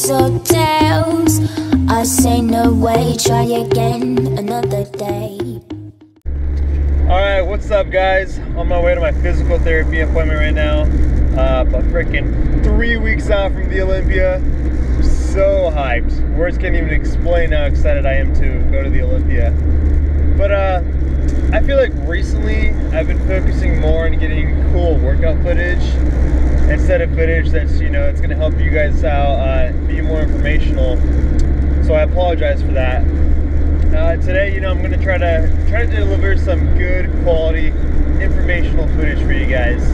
heads or tails. I say no way, try again another day. Alright, what's up guys? On my way to my physical therapy appointment right now. But freaking 3 weeks out from the Olympia. So hyped. Words can't even explain how excited I am to go to the Olympia. But I feel like recently I've been focusing more on getting cool workout footage instead of footage that's, you know, it's gonna help you guys out, be more informational. So I apologize for that. Today, you know, I'm gonna try to deliver some good quality informational footage for you guys.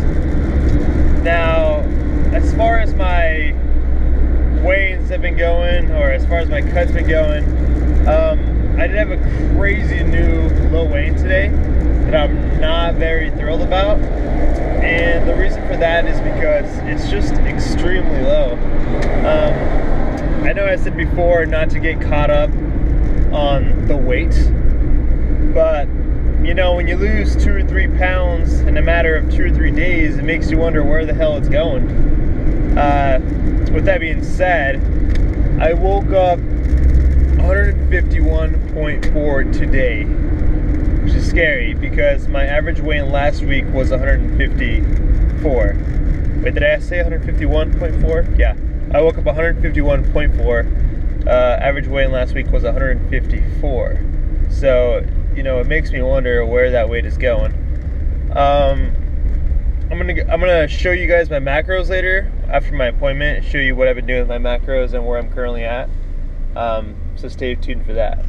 Now, as far as my weigh-ins have been going, or as far as my cuts been going, I did have a crazy new low weigh-in today that I'm not very thrilled about, and the reason for that is because it's just extremely low. I know I said before not to get caught up on the weight, but you know, when you lose 2 or 3 pounds in a matter of 2 or 3 days, it makes you wonder where the hell it's going. With that being said, I woke up 151.4 today, which is scary because my average weight last week was 154. Wait, did I say 151.4? Yeah, I woke up 151.4. Average weight last week was 154. So, you know, it makes me wonder where that weight is going. I'm gonna show you guys my macros later after my appointment, show you what I've been doing with my macros and where I'm currently at. So stay tuned for that.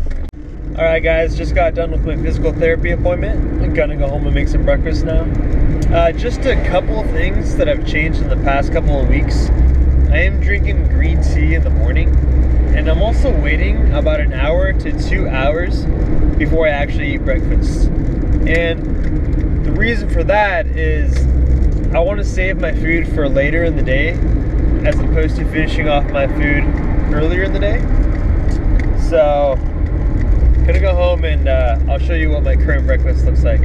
Alright guys, just got done with my physical therapy appointment. I'm gonna go home and make some breakfast now. Just a couple of things that have changed in the past couple of weeks. I am drinking green tea in the morning, and I'm also waiting about an hour to 2 hours before I actually eat breakfast. And the reason for that is I want to save my food for later in the day as opposed to finishing off my food earlier in the day. So I'm gonna go home and I'll show you what my current breakfast looks like.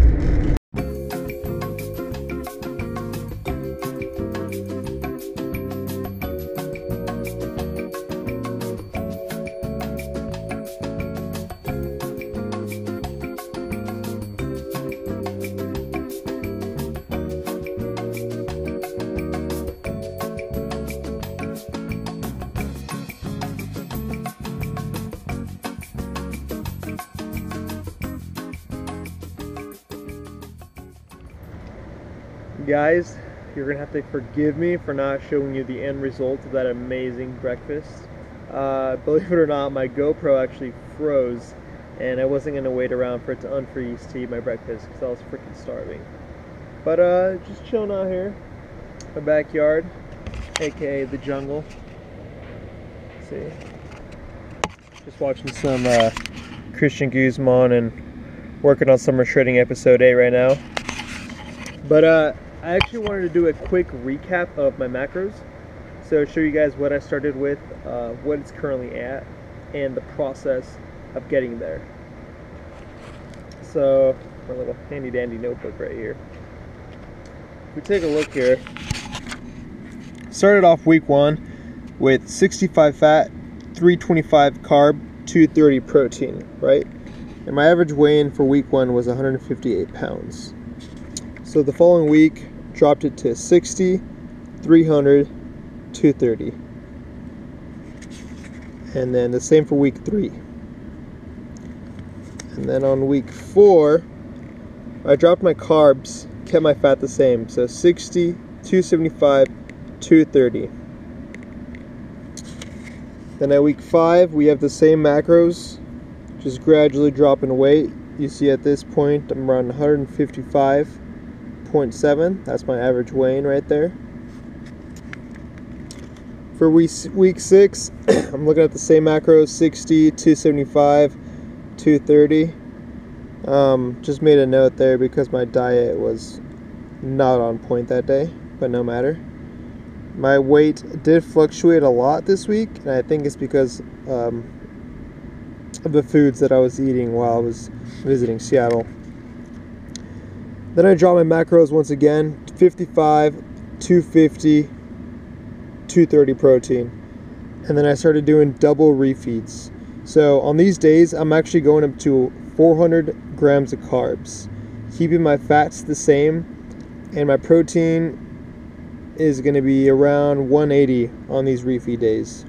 Guys, you're gonna have to forgive me for not showing you the end result of that amazing breakfast. Believe it or not, my GoPro actually froze, and I wasn't gonna wait around for it to unfreeze to eat my breakfast because I was freaking starving. But just chilling out here, my backyard, aka the jungle. Let's see, just watching some Christian Guzman and working on Summer Shredding episode 8 right now. But I actually wanted to do a quick recap of my macros, so show you guys what I started with, what it's currently at, and the process of getting there. So, my little handy dandy notebook right here. If we take a look here, started off week 1 with 65 fat, 325 carb, 230 protein, right? And my average weigh-in for week 1 was 158 pounds. So the following week, dropped it to 60, 300, 230. And then the same for week 3. And then on week 4, I dropped my carbs, kept my fat the same. So 60, 275, 230. Then at week 5, we have the same macros, just gradually dropping weight. You see at this point, I'm around 155.7. That's my average weigh-in right there. For week 6, I'm looking at the same macros, 60, 275, 230. Just made a note there because my diet was not on point that day, but no matter. My weight did fluctuate a lot this week, and I think it's because of the foods that I was eating while I was visiting Seattle. Then I dropped my macros once again, 55, 250, 230 protein. and then I started doing double refeeds. So on these days, I'm actually going up to 400 grams of carbs, keeping my fats the same, and my protein is going to be around 180 on these refeed days.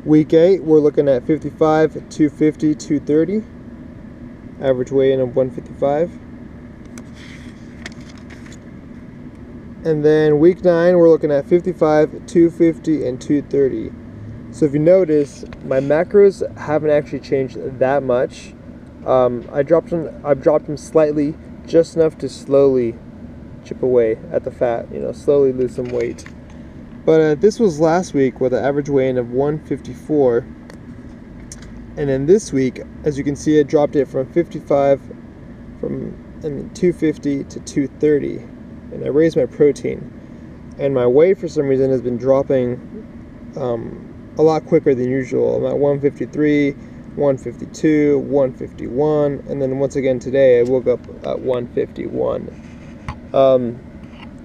Week 8, we're looking at 55, 250, 230. Average weigh-in of 155. And then week 9, we're looking at 55, 250, and 230. So if you notice, my macros haven't actually changed that much. I've dropped them slightly, just enough to slowly chip away at the fat, slowly lose some weight. But this was last week with an average weigh-in of 154. And then this week, as you can see, I dropped it from 55 and 250 to 230. And I raised my protein. And my weight, for some reason, has been dropping a lot quicker than usual. I'm at 153, 152, 151, and then once again today I woke up at 151.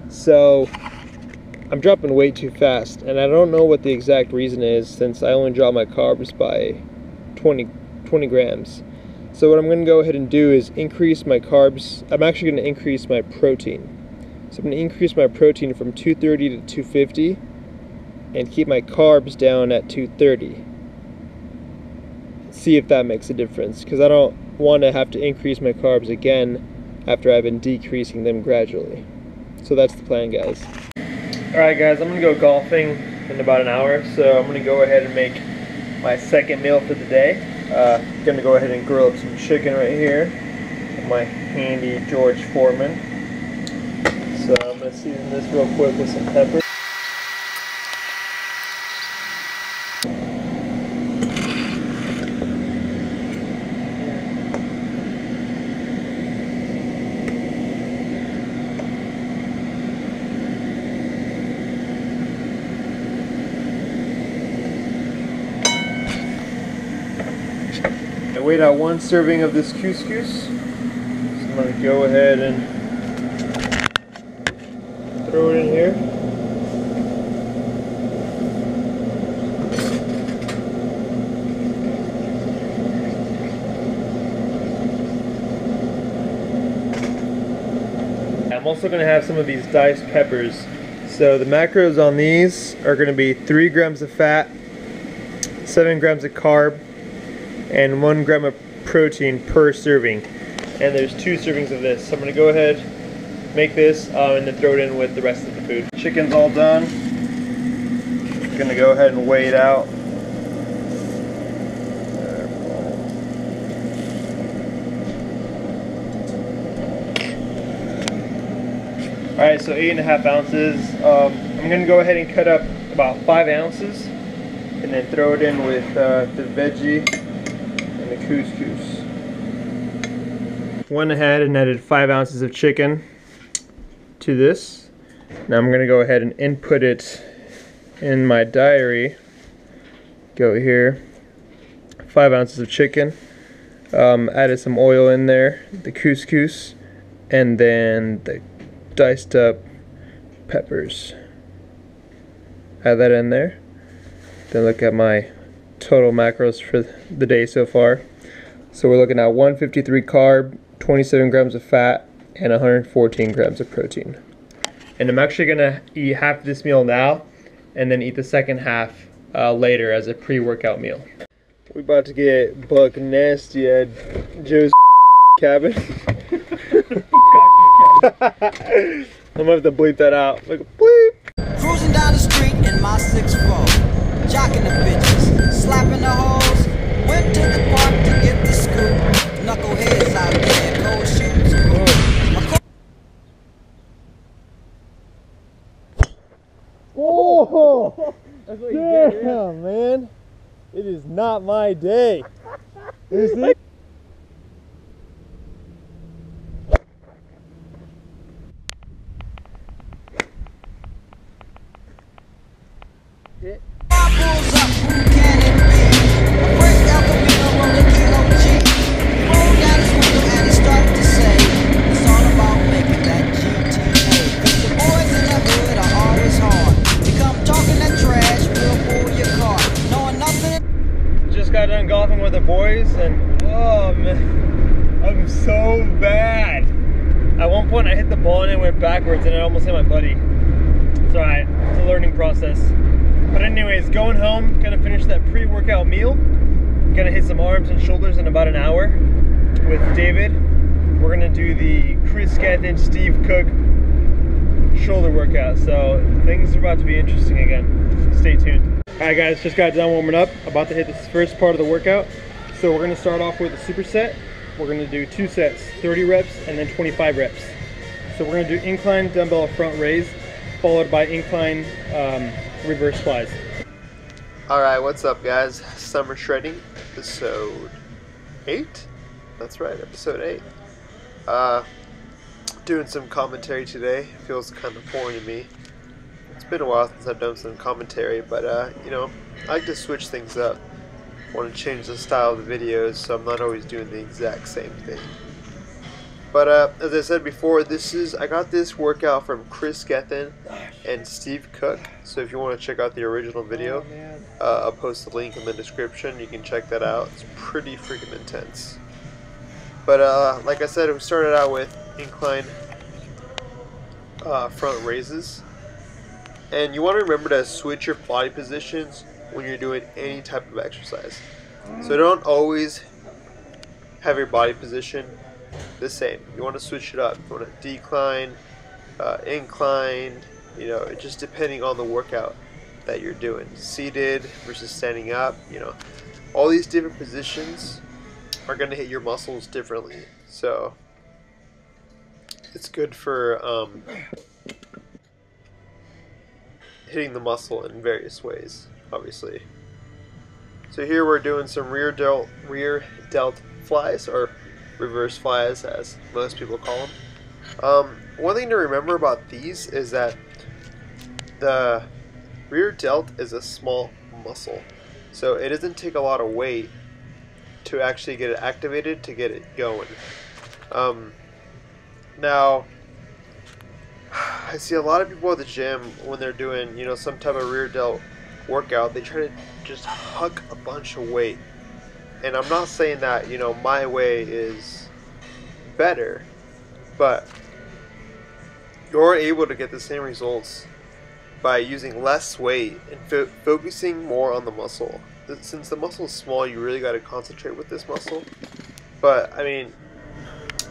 So I'm dropping way too fast, and I don't know what the exact reason is, since I only drop my carbs by 20 grams. So what I'm going to go ahead and do is increase my carbs. I'm actually going to increase my protein. So I'm going to increase my protein from 230 to 250 and keep my carbs down at 230. See if that makes a difference, because I don't want to have to increase my carbs again after I've been decreasing them gradually. So that's the plan, guys. Alright guys, I'm going to go golfing in about an hour, so I'm going to go ahead and make my second meal for the day. Going to go ahead and grill up some chicken right here with my handy George Foreman. So I'm going to season this real quick with some pepper. I weighed out 1 serving of this couscous, so I'm going to go ahead and throw it in here. I'm also going to have some of these diced peppers. So the macros on these are going to be 3 grams of fat, 7 grams of carb, and 1 gram of protein per serving. And there's 2 servings of this. So I'm going to go ahead, make this, and then throw it in with the rest of the food. Chicken's all done. I'm going to go ahead and weigh it out. Alright, so 8.5 ounces. I'm going to go ahead and cut up about 5 ounces and then throw it in with the veggie and the couscous. Went ahead and added 5 ounces of chicken to this. Now I'm going to go ahead and input it in my diary. Go here. 5 ounces of chicken. Added some oil in there, the couscous, and then the diced up peppers. Add that in there. Then look at my total macros for the day so far. So we're looking at 153 carb, 27 grams of fat, and 114 grams of protein. And I'm actually gonna eat half this meal now and then eat the second half later as a pre-workout meal. We're about to get buck nasty at Joe's cabin. I'm gonna have to bleep that out. Like, bleep! Cruising down the street in my 6'4", jocking the bitches, slapping the hoes. Went to the park to get the scoop. Knuckleheads out there, cold shoes. Oh! Damn, man. It is not my day. Is it? Talking that boys, and oh man, I'm so bad. At one point I hit the ball and it went backwards and it almost hit my buddy. It's alright, it's a learning process. But anyways, going home, gonna finish that pre-workout meal. Gonna hit some arms and shoulders in about an hour with David. We're gonna do the Kris, Gethin, Steve Cook shoulder workout. So things are about to be interesting again. Stay tuned. Alright guys, just got done warming up. About to hit this first part of the workout. So we're gonna start off with a superset. We're gonna do 2 sets, 30 reps and then 25 reps. So we're gonna do incline dumbbell front raise, followed by incline reverse flies. Alright, what's up guys? Summer shredding, episode 8? That's right, episode 8. Doing some commentary today. Feels kind of boring to me. It's been a while since I've done some commentary, but you know, I like to switch things up. I want to change the style of the videos so I'm not always doing the exact same thing. But as I said before, I got this workout from Kris, Gethin, and Steve Cook. So if you want to check out the original video, I'll post the link in the description. You can check that out. It's pretty freaking intense. But like I said, we started out with incline front raises. And you want to remember to switch your body positions when you're doing any type of exercise. So don't always have your body position the same. You want to switch it up. You want to decline, incline, you know, just depending on the workout that you're doing. Seated versus standing up, you know. All these different positions are going to hit your muscles differently. So it's good for hitting the muscle in various ways, obviously. So here we're doing some rear delt flies, or reverse flies as most people call them. One thing to remember about these is that the rear delt is a small muscle, so it doesn't take a lot of weight to actually get it activated, to get it going. Now I see a lot of people at the gym when they're doing, you know, some type of rear delt workout, they try to just huck a bunch of weight. And I'm not saying that, you know, my way is better, but you're able to get the same results by using less weight and focusing more on the muscle. Since the muscle is small, you really got to concentrate with this muscle. But I mean,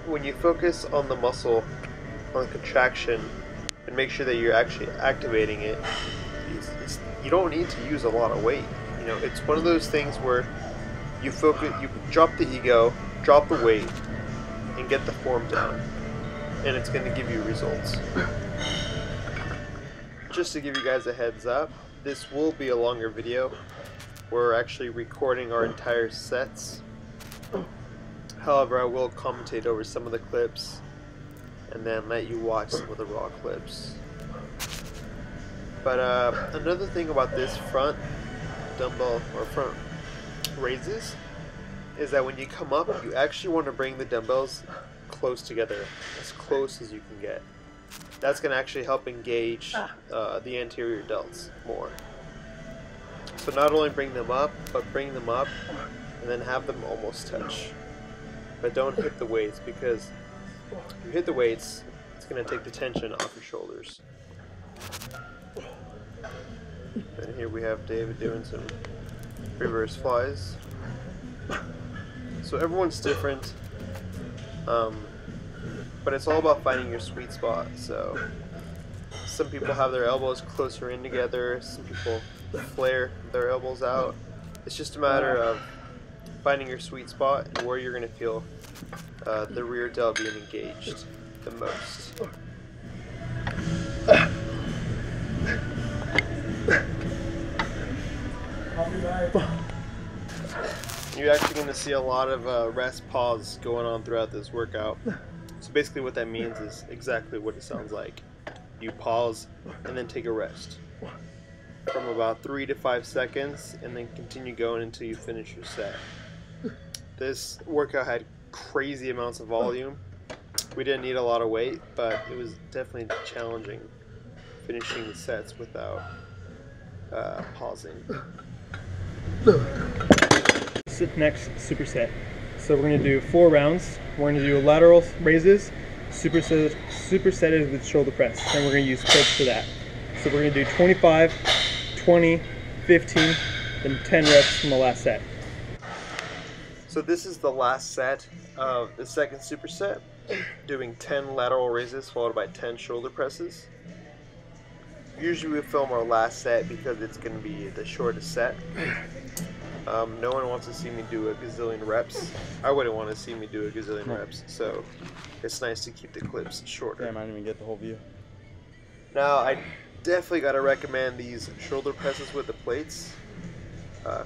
when you focus on the muscle, on contraction, and make sure that you're actually activating it, you don't need to use a lot of weight. You know, it's one of those things where you focus, you drop the ego, drop the weight, and get the form down, and it's going to give you results. Just to give you guys a heads up, this will be a longer video. We're actually recording our entire sets. However, I will commentate over some of the clips and then let you watch some of the raw clips. But another thing about this front dumbbell or front raises is that when you come up, you actually want to bring the dumbbells close together, as close as you can get. That's going to actually help engage the anterior delts more. So not only bring them up, but bring them up and then have them almost touch. But don't hit the weights, because if you hit the weights, it's going to take the tension off your shoulders. And here we have David doing some reverse flies. So everyone's different, but it's all about finding your sweet spot. So some people have their elbows closer in together, some people flare their elbows out. It's just a matter of finding your sweet spot and where you're going to feel the rear delt being engaged the most. You're actually going to see a lot of rest pause going on throughout this workout. So basically what that means is exactly what it sounds like. You pause and then take a rest from about 3 to 5 seconds, and then continue going until you finish your set. This workout had crazy amounts of volume. We didn't need a lot of weight, but it was definitely challenging finishing the sets without pausing. next superset. So we're going to do 4 rounds. We're going to do lateral raises, supersetted with shoulder press, and we're going to use clips for that. So we're going to do 25, 20, 15, then 10 reps from the last set. So this is the last set of the second superset, doing 10 lateral raises followed by 10 shoulder presses. Usually we film our last set because it's going to be the shortest set. No one wants to see me do a gazillion reps. I wouldn't want to see me do a gazillion reps, so it's nice to keep the clips shorter. Damn, I didn't even get the whole view. Now, I definitely got to recommend these shoulder presses with the plates.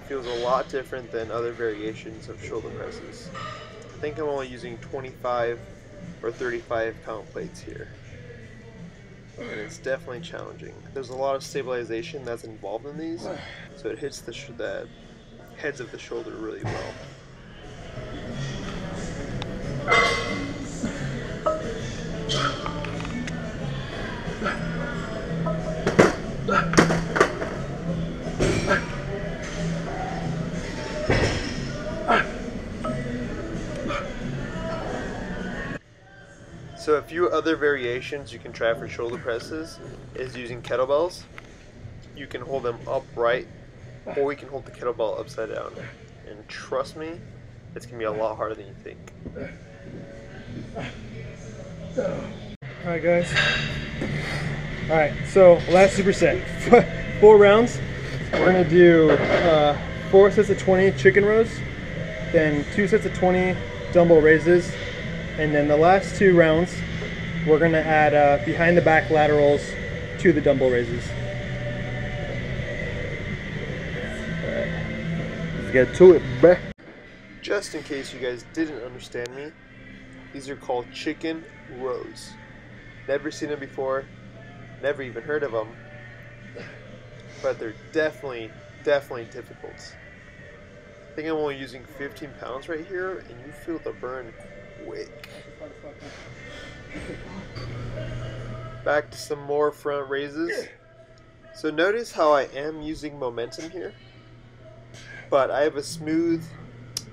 Feels a lot different than other variations of shoulder presses. I think I'm only using 25 or 35 pound plates here. And it's definitely challenging. There's a lot of stabilization that's involved in these, so it hits the heads of the shoulder really well. So a few other variations you can try for shoulder presses is using kettlebells. You can hold them upright, or you can hold the kettlebell upside down. And trust me, it's going to be a lot harder than you think. Alright guys. Alright, so last superset. 4 rounds. We're going to do 4 sets of 20 chicken rows, then 2 sets of 20 dumbbell raises, and then the last 2 rounds we're going to add behind the back laterals to the dumbbell raises. Let's get to it, bruh. Just in case you guys didn't understand me, these are called chicken rows. Never seen them before, never even heard of them, but they're definitely difficult. I think I'm only using 15 pounds right here, and you feel the burn quick. Back to some more front raises. So notice how I am using momentum here, but I have a smooth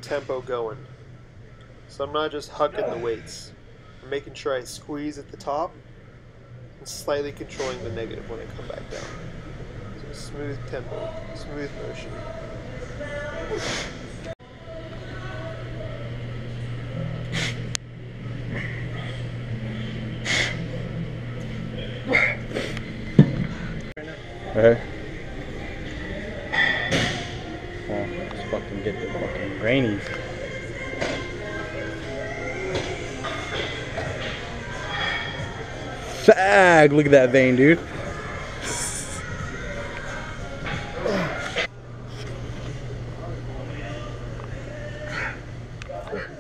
tempo going. So I'm not just hucking the weights. I'm making sure I squeeze at the top and slightly controlling the negative when I come back down. So smooth tempo, smooth motion. Alright. Oh, let's fucking get the fucking grainies. Fag! Look at that vein, dude.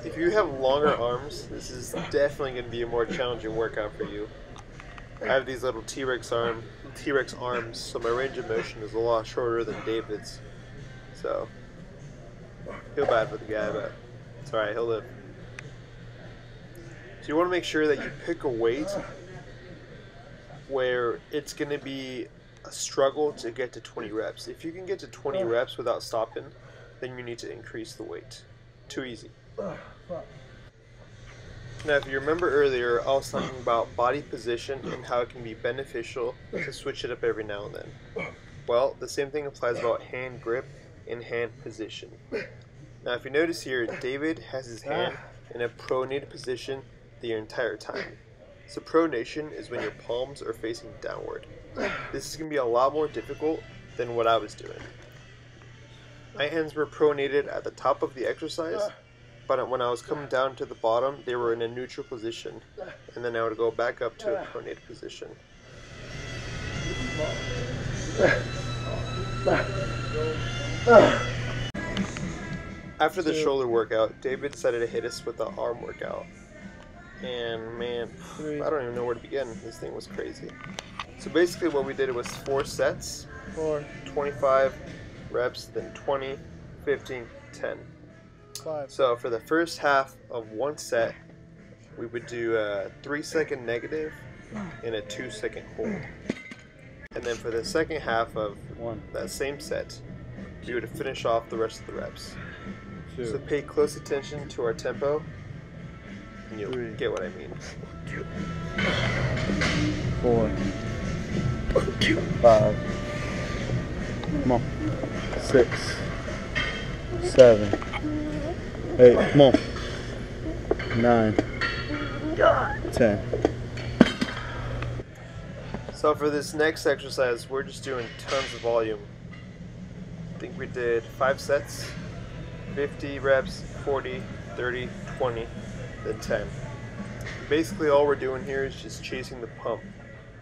If you have longer arms, this is definitely going to be a more challenging workout for you. I have these little T-Rex arms, so my range of motion is a lot shorter than David's. So, feel bad for the guy, but it's alright, he'll live. So you want to make sure that you pick a weight where it's going to be a struggle to get to 20 reps. If you can get to 20 reps without stopping, then you need to increase the weight. Too easy. Now, if you remember earlier, I was talking about body position and how it can be beneficial to switch it up every now and then. Well, the same thing applies about hand grip and hand position. Now, if you notice here, David has his hand in a pronated position the entire time. So pronation is when your palms are facing downward. This is going to be a lot more difficult than what I was doing. My hands were pronated at the top of the exercise, but when I was coming down to the bottom, they were in a neutral position, and then I would go back up to a pronated position. After the shoulder workout, David decided to hit us with the arm workout. And man, I don't even know where to begin. This thing was crazy. So basically what we did was 4 sets, 25 reps, then 20, 15, 10. So for the first half of one set, we would do a 3-second negative and a 2-second hold. And then for the second half of that same set, we would finish off the rest of the reps. 2, So pay close attention to our tempo, and you'll 3, get what I mean. 4, 5, come on, 6, 7, 8, come on, 9, 10. So for this next exercise, we're just doing tons of volume. I think we did 5 sets, 50 reps, 40, 30, 20, then 10. Basically all we're doing here is just chasing the pump.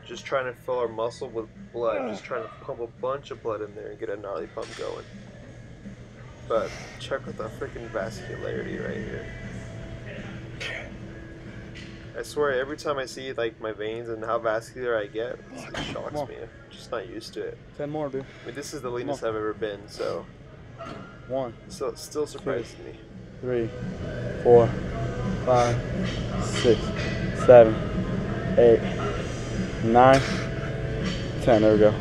Just trying to fill our muscle with blood. Just trying to pump a bunch of blood in there and get a gnarly pump going. But check out the freaking vascularity right here. I swear every time I see like my veins and how vascular I get, it shocks me. I'm just not used to it. 10 more, dude. I mean, this is the leanest I've ever been, so 1, so it still surprises me. 3, 4, 5, 6, 7, 8, 9, 10. There we go.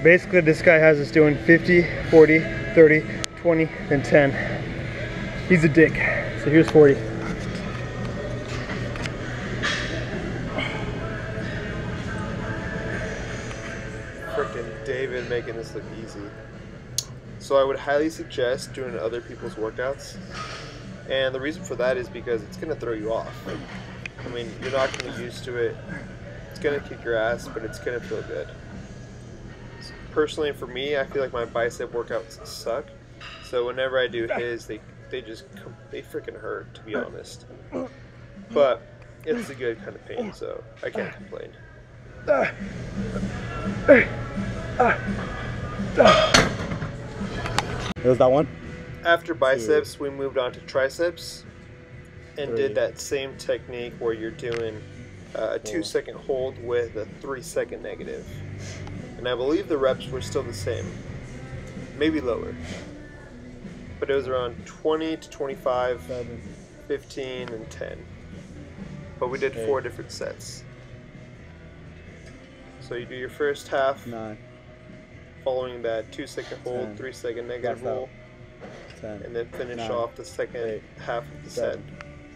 Basically, this guy has us doing 50, 40, 30, 20, and 10. He's a dick. So here's 40. Frickin' David making this look easy. So I would highly suggest doing other people's workouts. And the reason for that is because it's going to throw you off. I mean, you're not going to get used to it. It's going to kick your ass, but it's going to feel good. Personally, for me, I feel like my bicep workouts suck. So whenever I do his, they freaking hurt, to be honest. But it's a good kind of pain, so I can't complain. It was that one? After biceps, we moved on to triceps and 3. did that same technique where you're doing a 2-second hold with a 3-second negative. And I believe the reps were still the same, maybe lower. But it was around 20 to 25, 15, and 10. But we did 4 different sets. So you do your first half, 9, following that 2-second hold, 10. 3-second negative hold, 10, and then finish 9, off the second 8, half of the set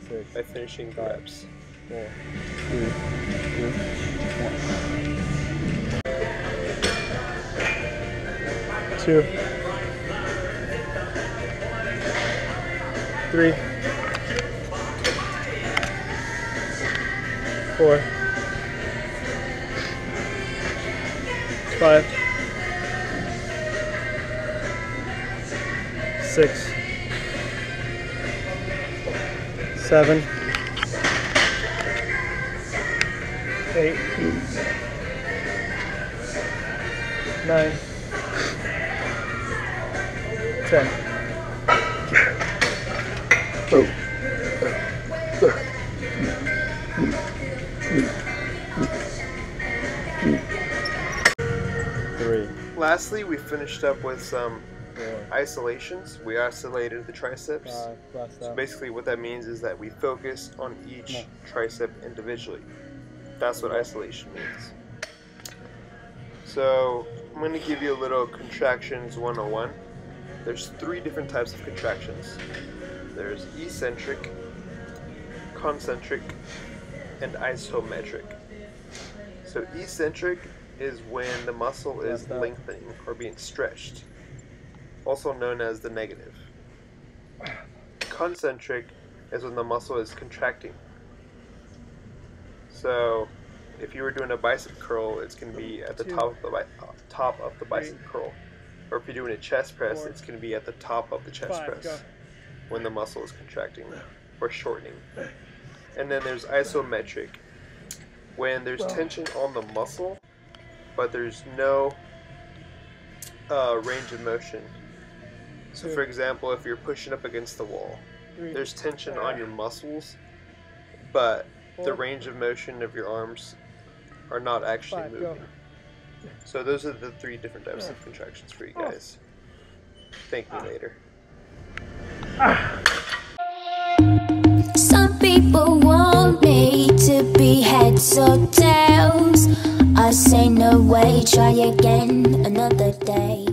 7, 6, by finishing the 5, reps. 4, 3, 2, 1. 2, 3, 4, 5, 6, 7, 8, 9, 10. Lastly, we finished up with some isolations. We isolated the triceps. So basically what that means is that we focus on each tricep individually. That's what isolation means. So I'm going to give you a little contractions 101. There's 3 different types of contractions. There's eccentric, concentric, and isometric. So eccentric is when the muscle is lengthening or being stretched, also known as the negative. Concentric is when the muscle is contracting. So if you were doing a bicep curl, it's going to be at the top of the bicep curl. Or if you're doing a chest press, it's going to be at the top of the chest press when the muscle is contracting or shortening. And then there's isometric, when there's tension on the muscle, but there's no range of motion. So for example, if you're pushing up against the wall, there's tension on your muscles, but the range of motion of your arms are not actually moving. So those are the 3 different types of contractions for you guys. Thank me later. Some people want me to be heads or tails. I say no way, try again another day.